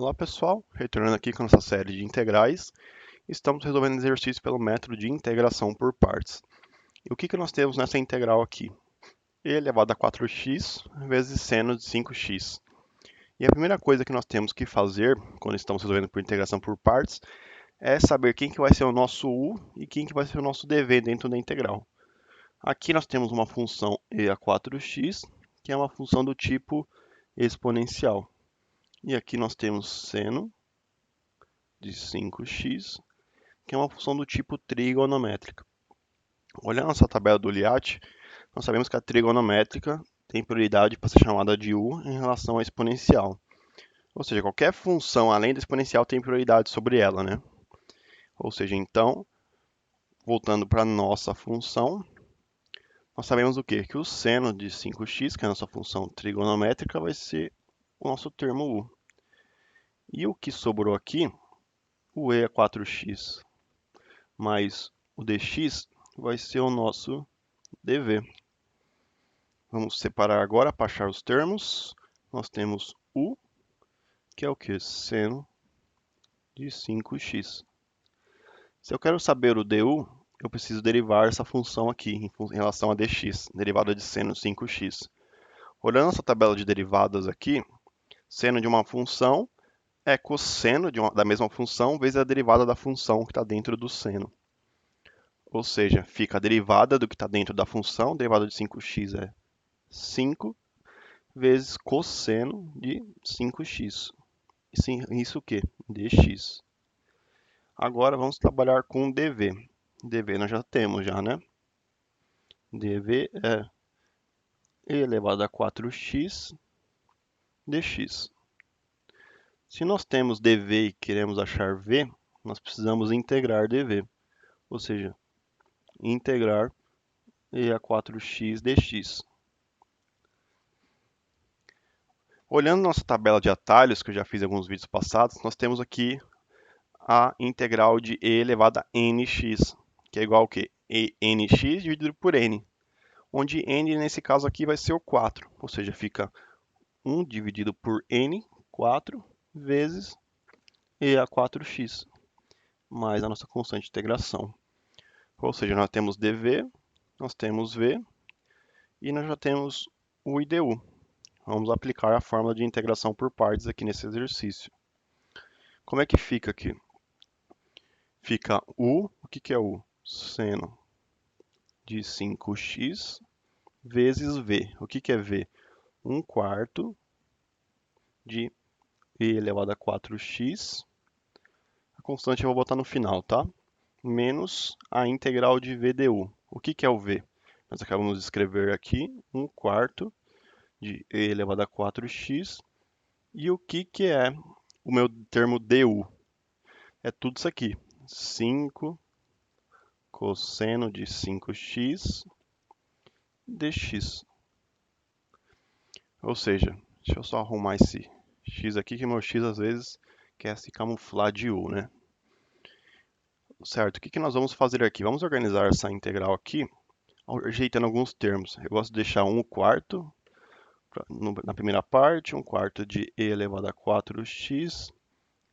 Olá pessoal, retornando aqui com nossa série de integrais, estamos resolvendo exercício pelo método de integração por partes. E o que nós temos nessa integral aqui? E elevado a 4x vezes seno de 5x. E a primeira coisa que nós temos que fazer, quando estamos resolvendo por integração por partes, é saber quem que vai ser o nosso u e quem que vai ser o nosso dv dentro da integral. Aqui nós temos uma função e a 4x, que é uma função do tipo exponencial. E aqui nós temos seno de 5x, que é uma função do tipo trigonométrica. Olhando nossa tabela do Liat, nós sabemos que a trigonométrica tem prioridade para ser chamada de u em relação à exponencial. Ou seja, qualquer função além da exponencial tem prioridade sobre ela, né? Ou seja, então, voltando para a nossa função, nós sabemos o quê? Que o seno de 5x, que é a nossa função trigonométrica, vai ser o nosso termo u. E o que sobrou aqui, o e é 4x mais o dx, vai ser o nosso dv. Vamos separar agora para achar os termos. Nós temos u, que é o que? Seno de 5x. Se eu quero saber o du, eu preciso derivar essa função aqui em relação a dx, derivada de seno de 5x. Olhando essa tabela de derivadas aqui, seno de uma função é cosseno da mesma função vezes a derivada da função que está dentro do seno. Ou seja, fica a derivada do que está dentro da função, derivada de 5x é 5, vezes cosseno de 5x. Isso o quê? Dx. Agora vamos trabalhar com dv. dv nós já temos, né? dv é e elevado a 4x dx. Se nós temos dv e queremos achar v, nós precisamos integrar dv. Ou seja, integrar e a 4x dx. Olhando nossa tabela de atalhos, que eu já fiz em alguns vídeos passados, nós temos aqui a integral de e elevado a nx, que é igual ao quê? nx dividido por n, onde n nesse caso aqui vai ser o 4, ou seja, fica 1 dividido por n, 4, vezes e a 4x, mais a nossa constante de integração. Ou seja, nós temos dv, nós temos v, e nós já temos u e du. Vamos aplicar a fórmula de integração por partes aqui nesse exercício. Como é que fica aqui? Fica o que é u? Seno de 5x vezes v. O que é v? 1 quarto de e elevado a 4x. A constante eu vou botar no final, tá? Menos a integral de v du. O que é o v? Nós acabamos de escrever aqui 1 quarto de e elevado a 4x. E o que é o meu termo du? É tudo isso aqui. 5 cosseno de 5x dx. Ou seja, deixa eu só arrumar esse x aqui, que meu x às vezes quer se camuflar de u, né? Certo, o que nós vamos fazer aqui? Vamos organizar essa integral aqui, ajeitando alguns termos. Eu gosto de deixar 1 quarto na primeira parte, 1 quarto de e elevado a 4x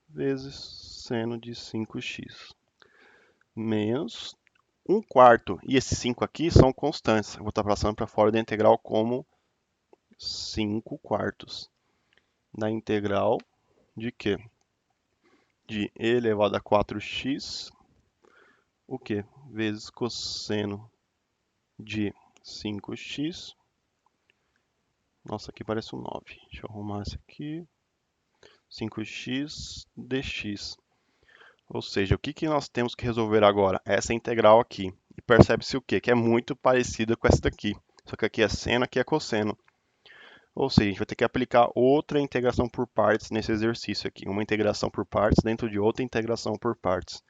vezes seno de 5x, menos 1 quarto. E esses 5 aqui são constantes. Eu vou estar passando para fora da integral como 5 quartos. Da integral de quê? De e elevado a 4x, o quê? Vezes cosseno de 5x. Nossa, aqui parece um 9. Deixa eu arrumar esse aqui. 5x dx. Ou seja, o que nós temos que resolver agora? Essa integral aqui. E percebe-se o quê? Que é muito parecida com essa daqui. Só que aqui é seno, aqui é cosseno. Ou seja, a gente vai ter que aplicar outra integração por partes nesse exercício aqui. Uma integração por partes dentro de outra integração por partes.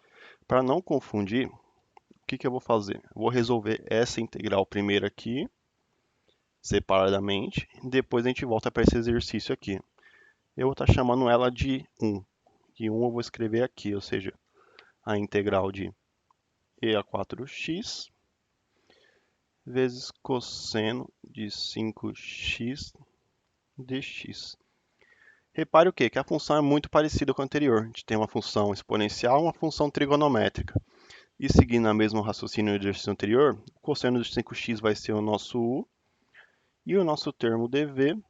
Para não confundir, o que eu vou fazer? Eu vou resolver essa integral primeiro aqui, separadamente. Depois a gente volta para esse exercício aqui. Eu vou estar chamando ela de 1. E 1 eu vou escrever aqui, ou seja, a integral de e a 4x vezes cosseno de 5x dx. Repare o quê? Que a função é muito parecida com a anterior. A gente tem uma função exponencial e uma função trigonométrica. E seguindo o mesmo raciocínio do exercício anterior, o cosseno de 5x vai ser o nosso u, e o nosso termo dv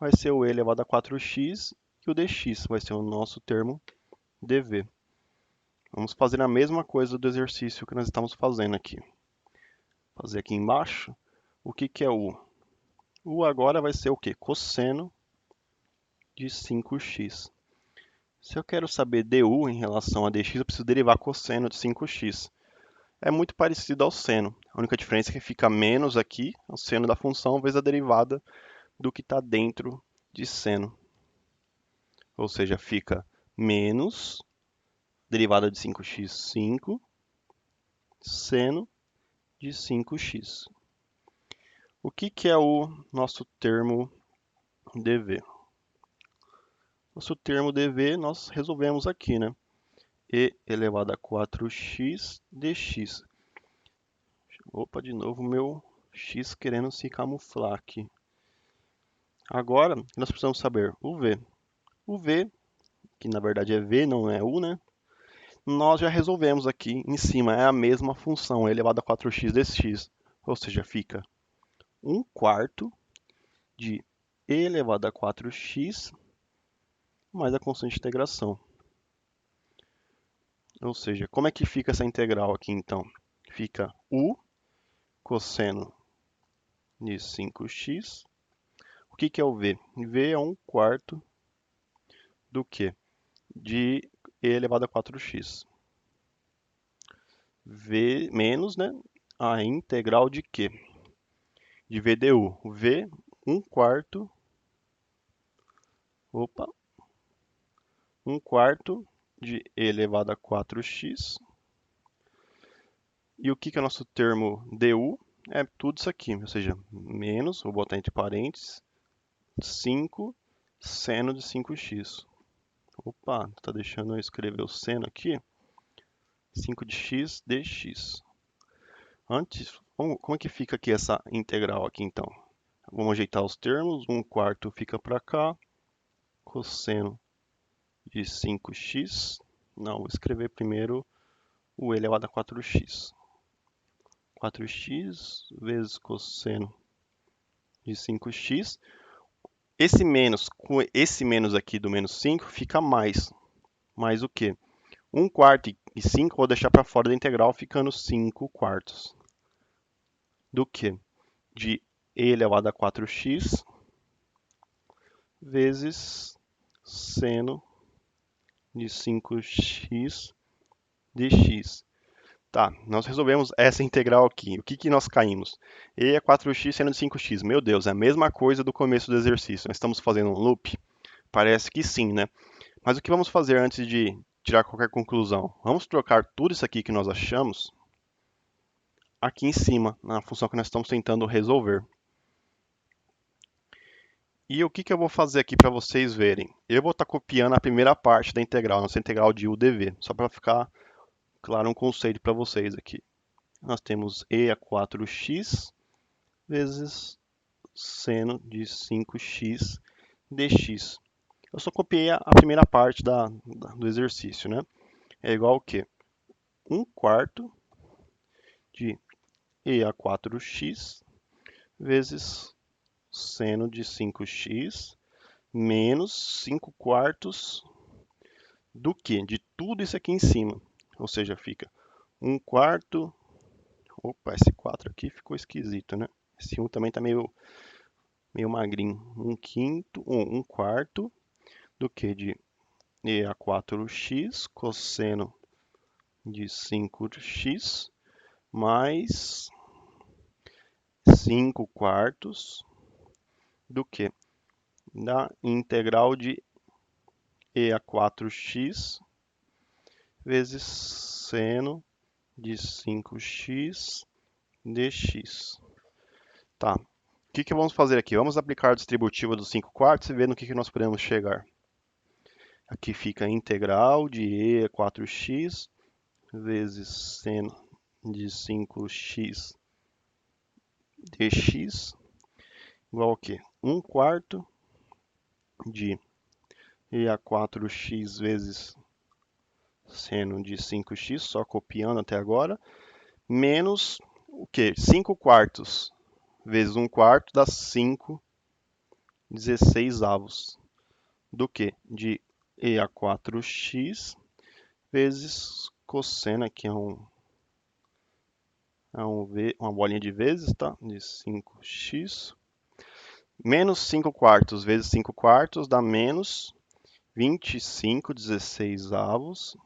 vai ser o e elevado a 4x, e o dx vai ser o nosso termo dv. Vamos fazer a mesma coisa do exercício que nós estamos fazendo aqui. Vou fazer aqui embaixo. O que é u? U agora vai ser o quê? Cosseno de 5x. Se eu quero saber du em relação a dx, eu preciso derivar cosseno de 5x. É muito parecido ao seno. A única diferença é que fica menos aqui, o seno da função, vezes a derivada do que está dentro de seno. Ou seja, fica menos derivada de 5x, 5, seno de 5x. O que é o nosso termo dv? Nosso termo dv nós resolvemos aqui, né? E elevado a 4x dx. Opa, de novo meu x querendo se camuflar aqui. Agora, nós precisamos saber o v. O v, que na verdade é v, não é u, né? Nós já resolvemos aqui em cima, é a mesma função, elevado a 4x dx. Ou seja, fica 1/4 de e elevado a 4x mais a constante de integração. Ou seja, como é que fica essa integral aqui então? Fica u cosseno de 5x. O que é o v? V é 1/4 do que? De e elevado a 4x. V menos, né? A integral de quê? De v du. V, 1/4. Opa. 1/4 de e elevado a 4x. E o que é o nosso termo du? É tudo isso aqui, ou seja, menos, vou botar entre parênteses, 5 seno de 5x. Opa, está deixando eu escrever o seno aqui. 5 de x dx. Antes, como é que fica aqui essa integral aqui então? Vamos ajeitar os termos. 1/4 fica para cá. Cosseno de 5x. Não, vou escrever primeiro o e elevado a 4x. 4x vezes cosseno de 5x. Esse menos, com esse menos aqui do menos 5, fica mais. Mais o quê? 1/4 e 5 vou deixar para fora da integral, ficando 5/4. Do que? De e elevado a 4x vezes seno de 5x dx. Tá, nós resolvemos essa integral aqui. O que nós caímos? E é 4x seno de 5x. Meu Deus, é a mesma coisa do começo do exercício. Nós estamos fazendo um loop? Parece que sim, né? Mas o que vamos fazer antes de tirar qualquer conclusão? Vamos trocar tudo isso aqui que nós achamos aqui em cima, na função que nós estamos tentando resolver. E o que eu vou fazer aqui para vocês verem? Eu vou estar copiando a primeira parte da integral, nossa integral de UDV, só para ficar claro um conceito para vocês aqui. Nós temos e a 4x vezes seno de 5x dx. Eu só copiei a primeira parte do exercício, né? É igual ao quê? 1/4 de e a 4x vezes seno de 5x menos 5/4 do que? De tudo isso aqui em cima. Ou seja, fica 1/4. Opa, esse 4 aqui ficou esquisito, né? Esse 1 também está meio magrinho. 1/5, 1/4 do que? De e a 4x cosseno de 5x mais 5/4 do que? Da integral de e a 4x vezes seno de 5x dx. Tá. O que vamos fazer aqui? Vamos aplicar a distributiva dos 5/4 e ver no que nós podemos chegar. Aqui fica a integral de e a 4x vezes seno de 5x dx igual ao quê? 1/4 de e a 4x vezes seno de 5x, só copiando até agora, menos o quê? 5 quartos vezes 1 quarto dá 5 16avos do que? De e a 4x vezes cosseno, aqui uma bolinha de vezes, tá? De 5x, menos 5 quartos vezes 5 quartos dá menos 25 16avos.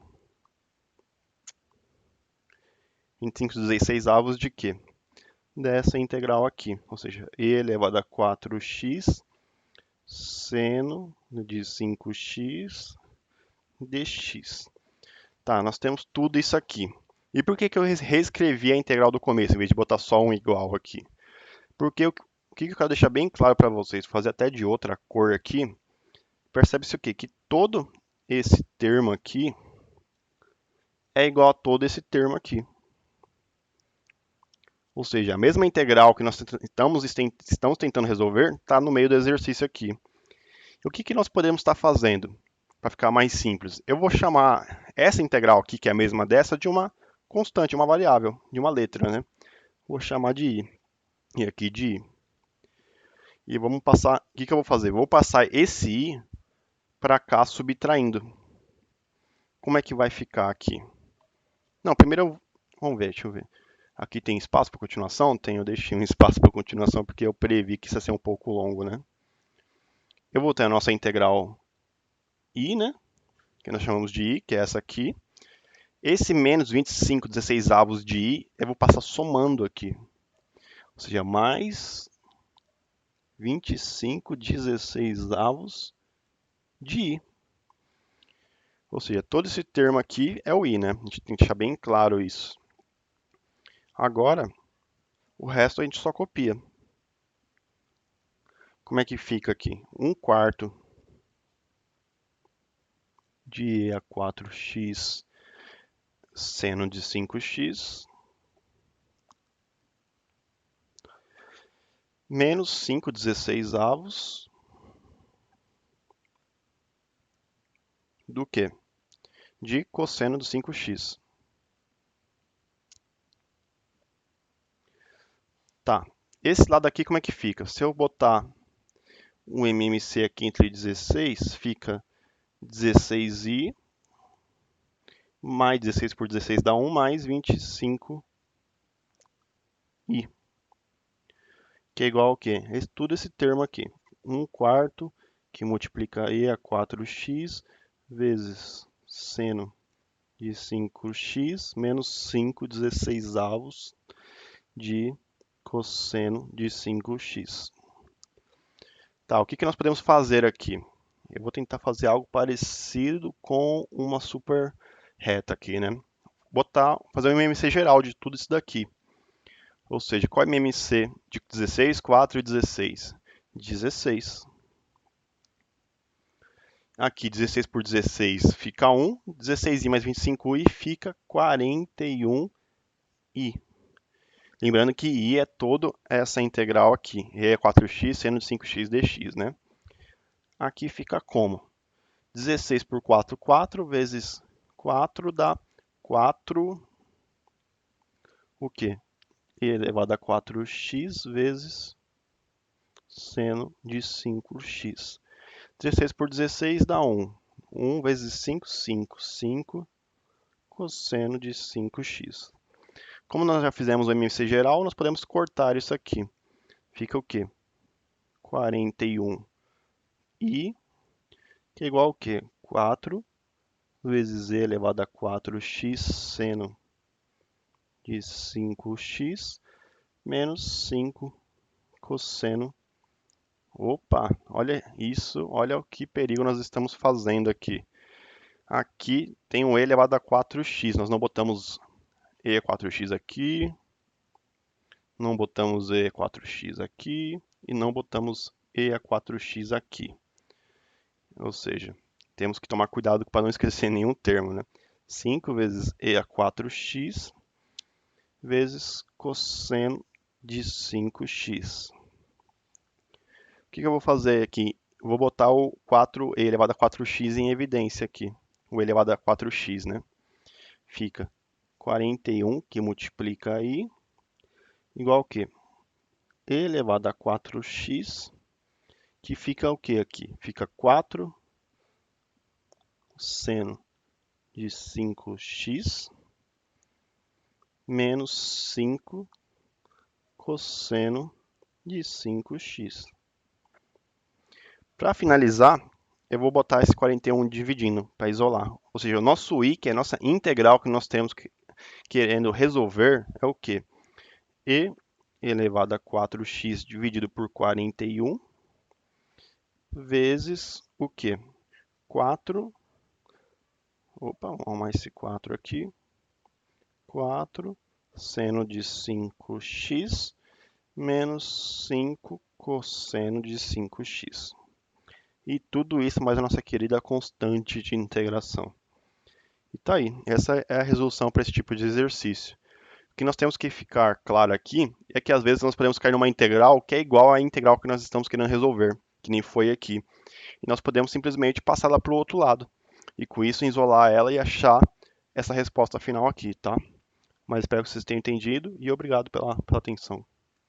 25 16avos de quê? Dessa integral aqui, ou seja, e elevado a 4x seno de 5x dx. Tá, nós temos tudo isso aqui. E por que que eu reescrevi a integral do começo, em vez de botar só um igual aqui? Porque o que eu quero deixar bem claro para vocês, fazer até de outra cor aqui, percebe-se o quê? Que todo esse termo aqui é igual a todo esse termo aqui. Ou seja, a mesma integral que nós estamos tentando resolver está no meio do exercício aqui. E o que que nós podemos estar fazendo para ficar mais simples? Eu vou chamar essa integral aqui, que é a mesma dessa, de uma constante, uma variável, de uma letra, né? Vou chamar de i. E aqui de i. E vamos passar, o que que eu vou fazer? Vou passar esse i para cá subtraindo. Como é que vai ficar aqui? Não, primeiro vamos ver, deixa eu ver. Aqui tem espaço para continuação? Tem, eu deixei um espaço para continuação porque eu previ que isso ia ser um pouco longo, né? Eu vou ter a nossa integral i, né? Que nós chamamos de i, que é essa aqui. Esse menos 25 16avos de i, eu vou passar somando aqui. Ou seja, mais 25 16avos de i. Ou seja, todo esse termo aqui é o i, né? A gente tem que deixar bem claro isso. Agora, o resto a gente só copia. Como é que fica aqui? 1 quarto de e a 4x seno de 5x menos 5 16avos do que? De cosseno de 5x. Tá, esse lado aqui como é que fica? Se eu botar um MMC aqui entre 16, fica 16i, mais 16 por 16 dá 1, mais 25i, que é igual ao quê? Tudo esse termo aqui, 1 quarto, que multiplica e a 4x, vezes seno de 5x, menos 5 16avos de cosseno de 5x. Tá, o que que nós podemos fazer aqui? Eu vou tentar fazer algo parecido com uma super reta aqui, né? Fazer um MMC geral de tudo isso daqui. Ou seja, qual é o MMC de 16, 4 e 16? 16. Aqui, 16 por 16 fica 1, 16i mais 25i fica 41i. Lembrando que i é toda essa integral aqui, e é 4x seno de 5x dx, né? Aqui fica como? 16 por 4, 4 vezes 4 dá 4, o quê? E elevado a 4x vezes seno de 5x. 16 por 16 dá 1. 1 vezes 5, 5. 5 cosseno de 5x. Como nós já fizemos o MMC geral, nós podemos cortar isso aqui. Fica o quê? 41i, que é igual ao quê? 4 vezes e elevado a 4x seno de 5x menos 5 cosseno. Opa, olha isso, olha o que perigo nós estamos fazendo aqui. Aqui tem um e elevado a 4x, nós não botamos e 4x aqui, não botamos e 4x aqui e não botamos e a 4x aqui. Ou seja, temos que tomar cuidado para não esquecer nenhum termo, né? 5 vezes e a 4x vezes cosseno de 5x. O que eu vou fazer aqui? eu vou botar o 4e elevado a 4x em evidência aqui. O elevado a 4x, né? Fica 41, que multiplica aí, igual ao quê? E elevado a 4x, que fica o que aqui? Fica 4 seno de 5x menos 5 cosseno de 5x. Para finalizar, eu vou botar esse 41 dividindo para isolar. Ou seja, o nosso i, que é a nossa integral que nós temos querendo resolver, é o quê? E elevado a 4x dividido por 41 vezes o quê? 4, opa, vamos arrumar esse 4 aqui, 4 seno de 5x menos 5 cosseno de 5x. E tudo isso mais a nossa querida constante de integração. E tá aí, essa é a resolução para esse tipo de exercício. O que nós temos que ficar claro aqui é que às vezes nós podemos cair numa integral que é igual à integral que nós estamos querendo resolver, que nem foi aqui. E nós podemos simplesmente passá-la para o outro lado. E com isso isolar ela e achar essa resposta final aqui, tá? Mas espero que vocês tenham entendido e obrigado pela atenção.